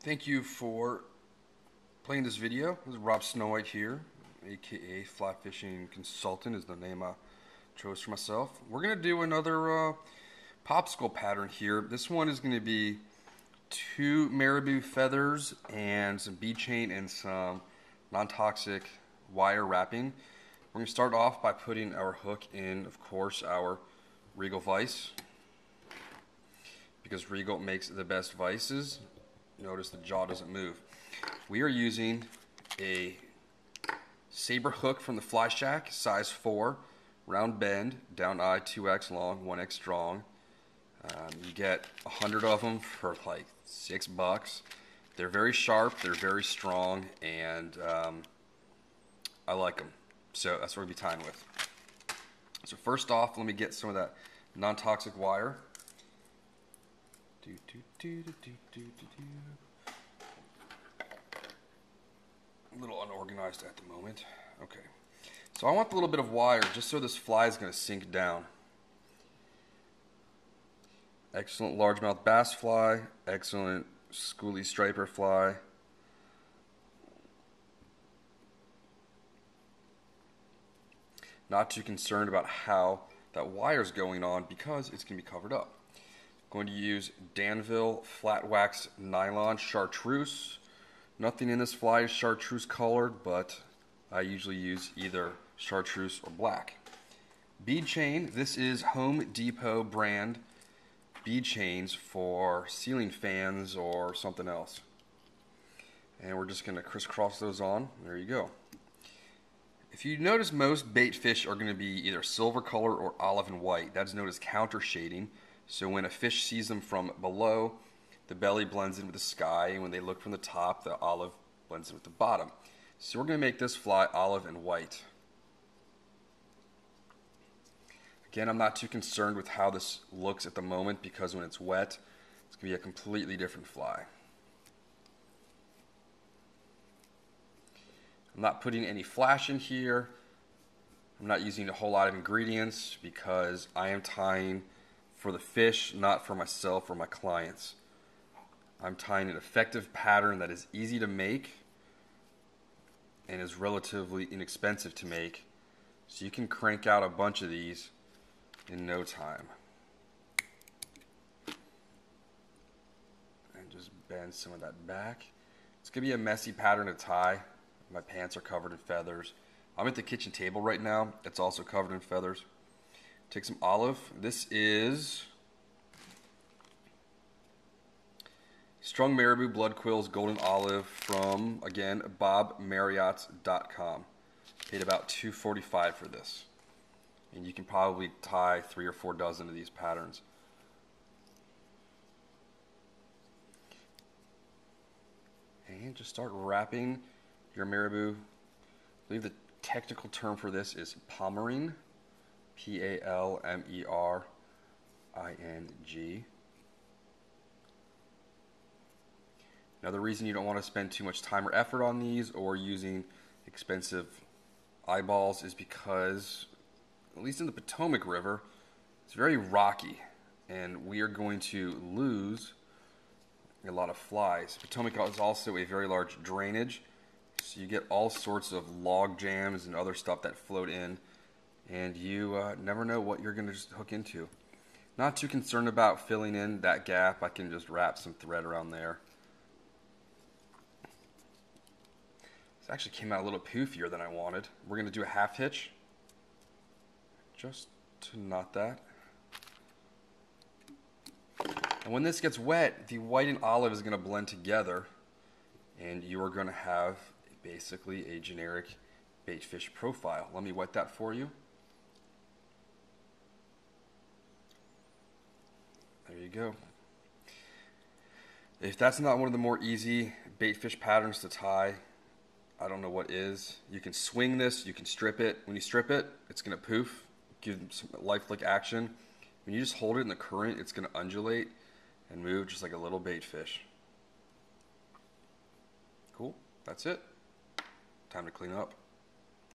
Thank you for playing this video. This is Rob Snowhite here, aka Fly Fishing Consultant is the name I chose for myself. We're going to do another popsicle pattern here. This one is going to be 2 marabou feathers and some bead chain and some non-toxic wire wrapping. We're going to start off by putting our hook in, of course, our Regal vise, because Regal makes the best vices. Notice the jaw doesn't move. We are using a saber hook from the Fly Shack, size 4, round bend, down eye, 2x long, 1x strong. You get 100 of them for like $6. They're very sharp, they're very strong, and I like them. So that's what we'll be tying with. So first off, let me get some of that non-toxic wire. A little unorganized at the moment. Okay. So I want a little bit of wire just so this fly is going to sink down. Excellent largemouth bass fly. Excellent schoolie striper fly. Not too concerned about how that wire is going on because it's going to be covered up. Going to use Danville flat wax nylon chartreuse. Nothing in this fly is chartreuse colored, but I usually use either chartreuse or black. Bead chain. This is Home Depot brand bead chains for ceiling fans or something else. And we're just going to crisscross those on. There you go. If you notice, most bait fish are going to be either silver color or olive and white. That's known as counter shading. So when a fish sees them from below, the belly blends in with the sky, and when they look from the top, the olive blends in with the bottom. So we're going to make this fly olive and white. Again, I'm not too concerned with how this looks at the moment because when it's wet, it's going to be a completely different fly. I'm not putting any flash in here. I'm not using a whole lot of ingredients because I am tying for the fish, not for myself or my clients. I'm tying an effective pattern that is easy to make and is relatively inexpensive to make, so you can crank out a bunch of these in no time. And just bend some of that back. It's going to be a messy pattern to tie. My pants are covered in feathers. I'm at the kitchen table right now. It's also covered in feathers. Take some olive. This is Strung Marabou Blood Quills Golden Olive from, again, bobmarriotts.com. Paid about $2.45 for this. And you can probably tie 3 or 4 dozen of these patterns. And just start wrapping your marabou. I believe the technical term for this is palmering. Palmering. Another reason you don't want to spend too much time or effort on these or using expensive eyeballs is because, at least in the Potomac River, it's very rocky and we are going to lose a lot of flies. Potomac is also a very large drainage, so you get all sorts of log jams and other stuff that float in, and you never know what you're going to just hook into. Not too concerned about filling in that gap. I can just wrap some thread around there. This actually came out a little poofier than I wanted. We're going to do a half hitch just to knot that. And when this gets wet, the white and olive is going to blend together, and you are going to have basically a generic bait fish profile. Let me wet that for you. There you go. If that's not one of the more easy bait fish patterns to tie, I don't know what is. You can swing this, you can strip it. When you strip it, it's going to poof, give some lifelike action. When you just hold it in the current, it's going to undulate and move just like a little bait fish. Cool, that's it. Time to clean up.